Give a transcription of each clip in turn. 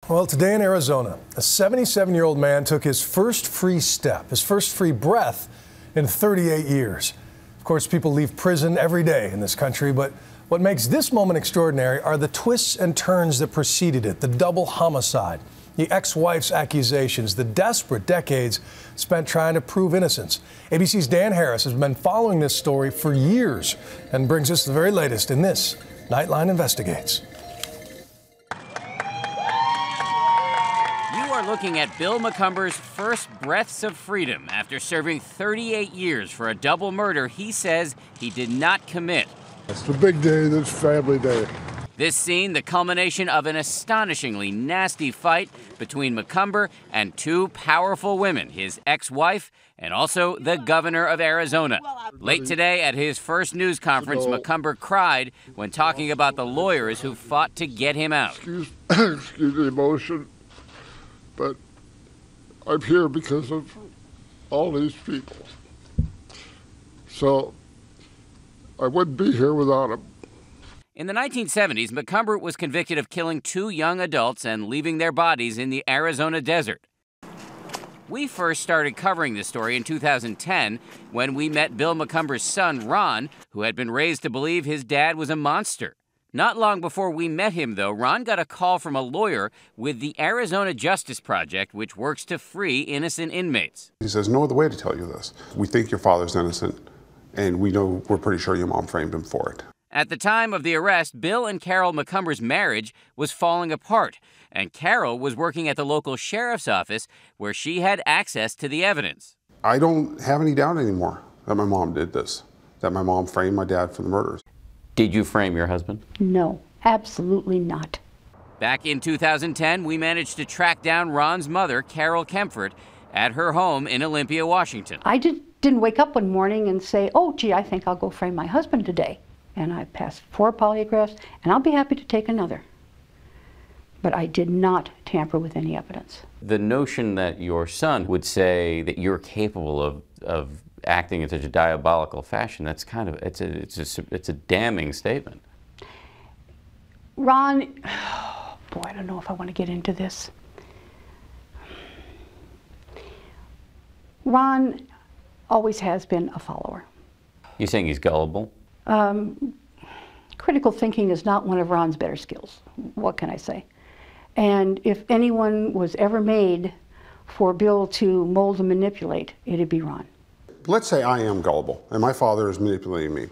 Well, today in Arizona, a 77-year-old man took his first free step, his first free breath in 38 years. Of course, people leave prison every day in this country, but what makes this moment extraordinary are the twists and turns that preceded it, the double homicide, the ex-wife's accusations, the desperate decades spent trying to prove innocence. ABC's Dan Harris has been following this story for years and brings us the very latest in this Nightline Investigates. You are looking at Bill Macumber's first breaths of freedom after serving 38 years for a double murder he says he did not commit. It's a big day, it's family day. This scene, the culmination of an astonishingly nasty fight between Macumber and two powerful women, his ex-wife and also the governor of Arizona. Late today at his first news conference, Macumber cried when talking about the lawyers who fought to get him out. Excuse the emotion, but I'm here because of all these people. So I wouldn't be here without them. In the 1970s, Macumber was convicted of killing two young adults and leaving their bodies in the Arizona desert. We first started covering this story in 2010 when we met Bill Macumber's son, Ron, who had been raised to believe his dad was a monster. Not long before we met him, though, Ron got a call from a lawyer with the Arizona Justice Project, which works to free innocent inmates. He says, no other way to tell you this. We think your father's innocent, and we're pretty sure your mom framed him for it. At the time of the arrest, Bill and Carol Macumber's marriage was falling apart, and Carol was working at the local sheriff's office where she had access to the evidence. I don't have any doubt anymore that my mom did this, that my mom framed my dad for the murders. Did you frame your husband? No, absolutely not. Back in 2010, we managed to track down Ron's mother, Carol Kempfert, at her home in Olympia, Washington. I didn't wake up one morning and say, oh, gee, I think I'll go frame my husband today. And I passed 4 polygraphs, and I'll be happy to take another. But I did not tamper with any evidence. The notion that your son would say that you're capable of acting in such a diabolical fashion, that's kind of, it's a damning statement. Ron, oh boy, I don't know if I want to get into this. Ron always has been a follower. You saying he's gullible? Critical thinking is not one of Ron's better skills. What can I say? And if anyone was ever made for Bill to mold and manipulate, it'd be Ron. Let's say I am gullible, and my father is manipulating me.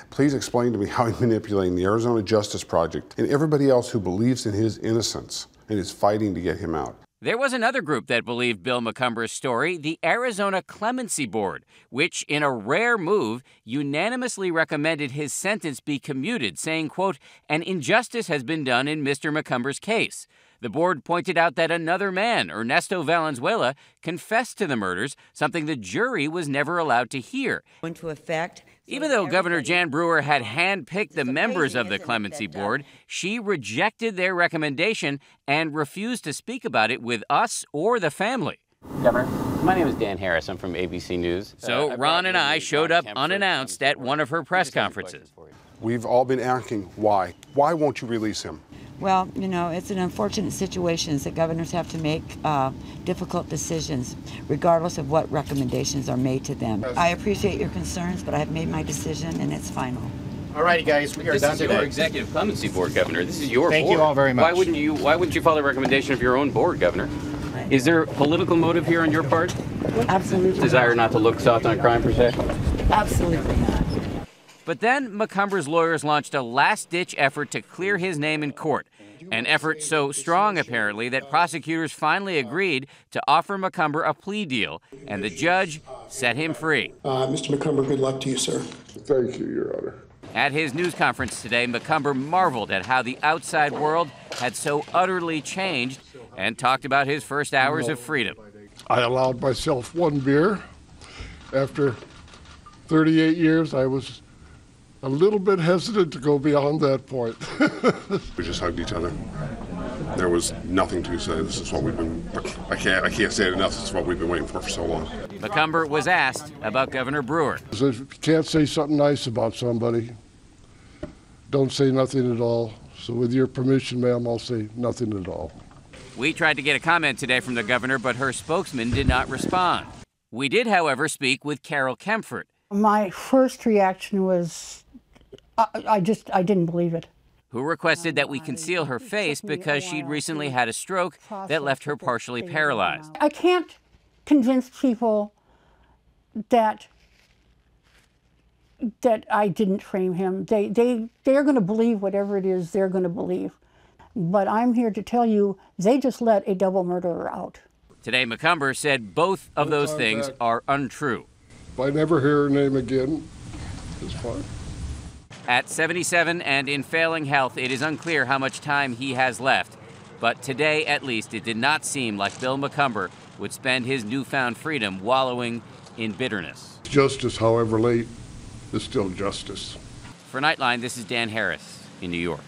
Please explain to me how he's manipulating the Arizona Justice Project and everybody else who believes in his innocence and is fighting to get him out. There was another group that believed Bill Macumber's story, the Arizona Clemency Board, which, in a rare move, unanimously recommended his sentence be commuted, saying, quote, an injustice has been done in Mr. Macumber's case. The board pointed out that another man, Ernesto Valenzuela, confessed to the murders, something the jury was never allowed to hear. Into effect. Even though Governor Jan Brewer had handpicked the members of the Clemency Board, she rejected their recommendation and refused to speak about it with us or the family. Governor, my name is Dan Harris. I'm from ABC News. So Ron and I showed up unannounced at one of her press conferences. We've all been asking why. Why won't you release him? Well, you know, it's an unfortunate situation that governors have to make difficult decisions, regardless of what recommendations are made to them. I appreciate your concerns, but I've made my decision, and it's final. All righty, guys, we are done today. This is your executive clemency board, Governor. This is your board. Thank you all very much. Why wouldn't you follow the recommendation of your own board, Governor? Is there political motive here on your part? Absolutely. Desire not to look soft on crime, per se? Absolutely not. But then Macumber's lawyers launched a last-ditch effort to clear his name in court, an effort so strong, apparently, that prosecutors finally agreed to offer Macumber a plea deal, and the judge set him free. Mr. Macumber, good luck to you, sir. Thank you, Your Honor. At his news conference today, Macumber marveled at how the outside world had so utterly changed and talked about his first hours of freedom. I allowed myself 1 beer. After 38 years, I was a little bit hesitant to go beyond that point. We just hugged each other. There was nothing to say. This is what we've been, I can't say it enough. This is what we've been waiting for so long. Macumber was asked about Governor Brewer. If you can't say something nice about somebody, don't say nothing at all. So with your permission, ma'am, I'll say nothing at all. We tried to get a comment today from the governor, but her spokesman did not respond. We did, however, speak with Carol Kempfert. My first reaction was, I didn't believe it. Who requested that we conceal her face because she'd recently had a stroke that left her partially paralyzed. I can't convince people that I didn't frame him. They're going to believe whatever it is they're going to believe. But I'm here to tell you, they just let a double murderer out. Today, Macumber said both of those things are untrue. If I never hear her name again, it's fine. At 77 and in failing health, it is unclear how much time he has left. But today, at least, it did not seem like Bill Macumber would spend his newfound freedom wallowing in bitterness. Justice, however late, is still justice. For Nightline, this is Dan Harris in New York.